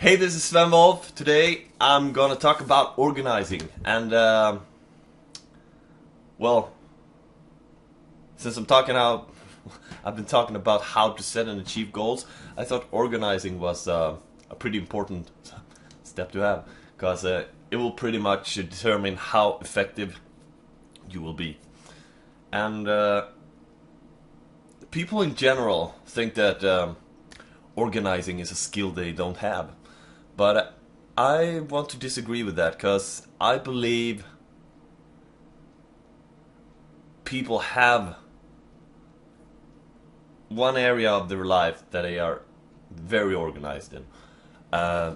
Hey, this is Sven. Today I'm gonna talk about organizing and well, since I've been talking about how to set and achieve goals. I thought organizing was a pretty important step to have, because it will pretty much determine how effective you will be. And people in general think that organizing is a skill they don't have. But I want to disagree with that, because I believe people have one area of their life that they are very organized in. I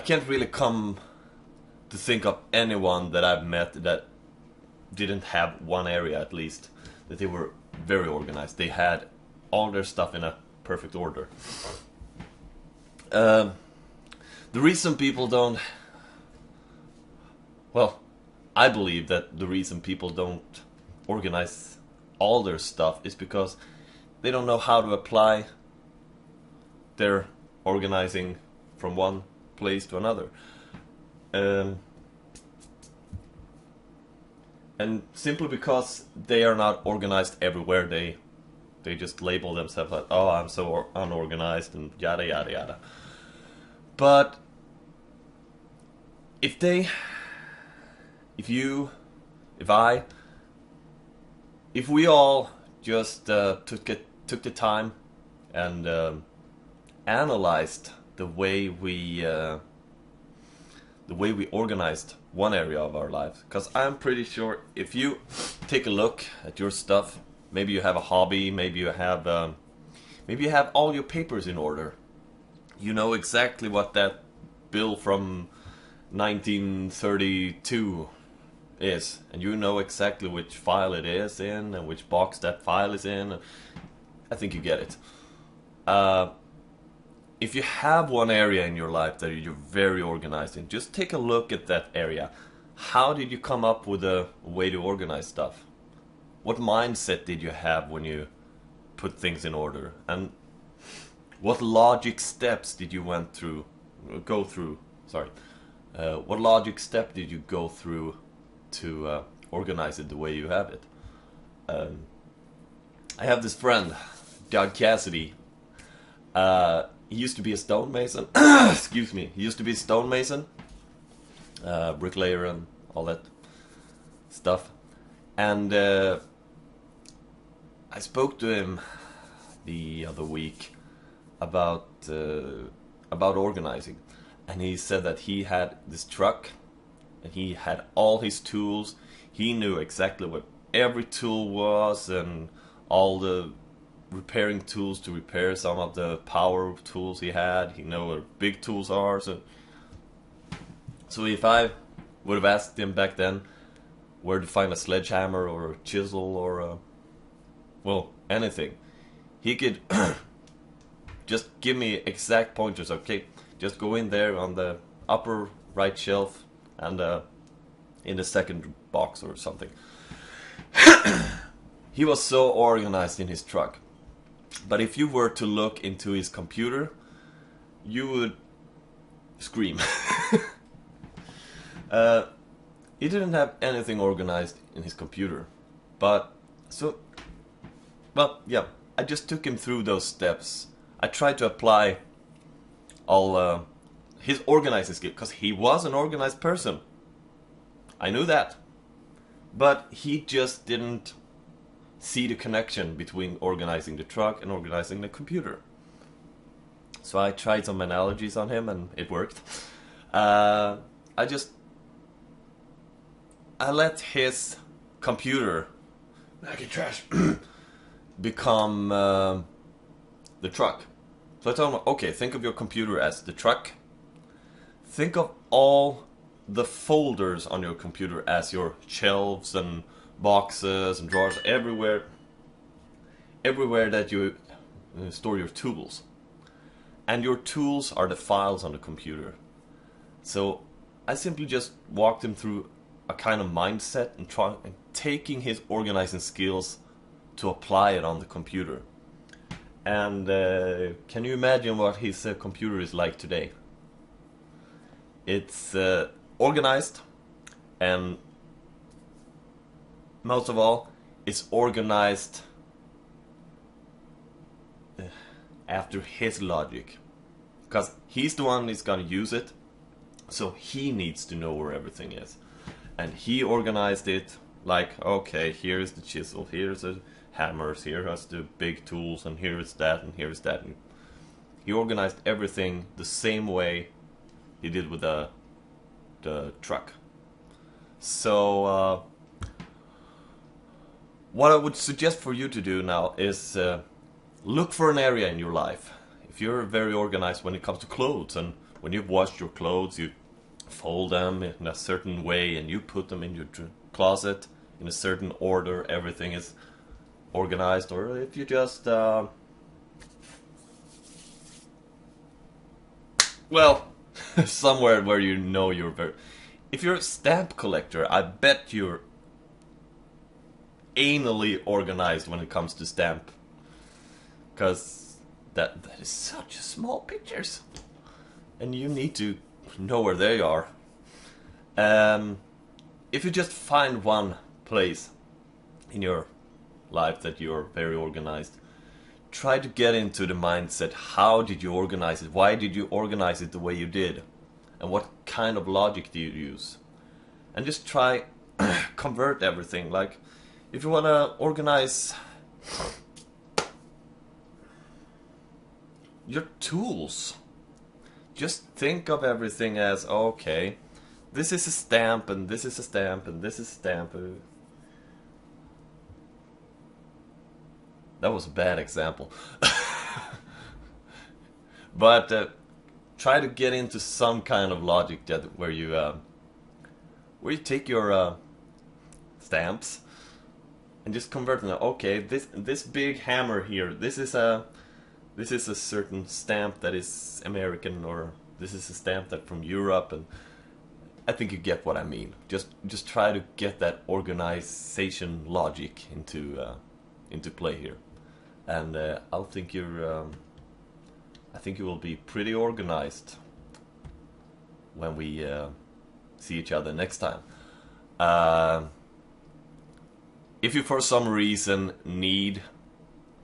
can't really come to think of anyone that I've met that didn't have one area, at least, that they were very organized. They had all their stuff in a perfect order. The reason people don't... Well, I believe that the reason people don't organize all their stuff is because they don't know how to apply their organizing from one place to another. And simply because they are not organized everywhere, they just label themselves like, oh, I'm so unorganized and yada yada yada. But if we all just took the time and analyzed the way we organized one area of our lives, because I'm pretty sure if you take a look at your stuff, maybe you have a hobby, maybe you have all your papers in order. You know exactly what that bill from 1932 is, and you know exactly which file it is in and which box that file is in. I think you get it. If you have one area in your life that you're very organized in, just take a look at that area. How did you come up with a way to organize stuff? What mindset did you have when you put things in order? And what logic steps did you go through? What logic step did you go through to organize it the way you have it? I have this friend, Doug Cassidy. He used to be a stonemason. Excuse me. He used to be a stonemason, bricklayer, and all that stuff. And I spoke to him the other week about organizing, and he said that he had this truck and he had all his tools. He knew exactly what every tool was and all the repairing tools to repair some of the power tools he had. He knew what big tools are. So if I would have asked him back then where to find a sledgehammer or a chisel or well, anything, he could just give me exact pointers. Okay, just go in there on the upper right shelf and in the second box or something. He was so organized in his truck. But if you were to look into his computer, you would scream. He didn't have anything organized in his computer. But I just took him through those steps. I tried to apply all his organizing skill, because he was an organized person. I knew that. But he just didn't see the connection between organizing the truck and organizing the computer. So I tried some analogies on him and it worked. I let his computer, like a trash, become the truck. So I told him, okay, think of your computer as the truck. Think of all the folders on your computer as your shelves and boxes and drawers, everywhere that you store your tools. And your tools are the files on the computer. So I simply just walked him through a kind of mindset and taking his organizing skills to apply it on the computer. And can you imagine what his computer is like today? It's organized, and most of all, it's organized after his logic, because he's the one who's gonna use it, so he needs to know where everything is. And he organized it like, okay, here's the chisel, here's the hammers, here's the big tools, and here's that, and here's that. And he organized everything the same way he did with the truck. So what I would suggest for you to do now is look for an area in your life. If you're very organized when it comes to clothes, and when you've washed your clothes, you fold them in a certain way and you put them in your closet in a certain order, everything is organized. Or if you just well, somewhere where you know you're very... If you're a stamp collector, I bet you're anally organized when it comes to stamp, because that is such small pictures, and you need to know where they are. If you just find one place in your life that you're very organized, try to get into the mindset. How did you organize it? Why did you organize it the way you did? And what kind of logic do you use? And just try convert everything. Like, if you want to organize your tools, just think of everything as, okay, this is a stamp, and this is a stamp, and this is a stamp. That was a bad example. But try to get into some kind of logic that where you take your stamps and just convert them. Okay, this big hammer here, this is a certain stamp that is American, or this is a stamp that from Europe, and I think you get what I mean. Just try to get that organization logic into play here, and I think you will be pretty organized when we see each other next time. If you for some reason need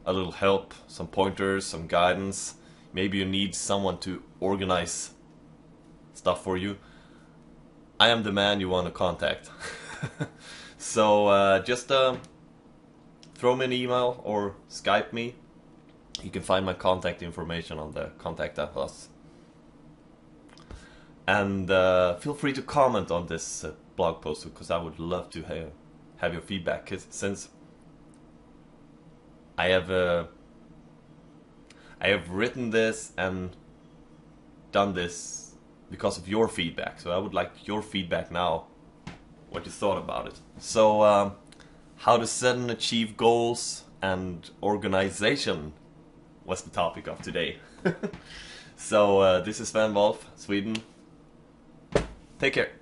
a little help, some pointers, some guidance, maybe you need someone to organize stuff for you, I am the man you want to contact. So just throw me an email or Skype me. You can find my contact information on the Contact Us. And feel free to comment on this blog post, because I would love to have your feedback. 'Cause since I have written this and done this because of your feedback, so I would like your feedback now, what you thought about it. So how to set and achieve goals and organization was the topic of today. So this is Sven, Sweden. Take care.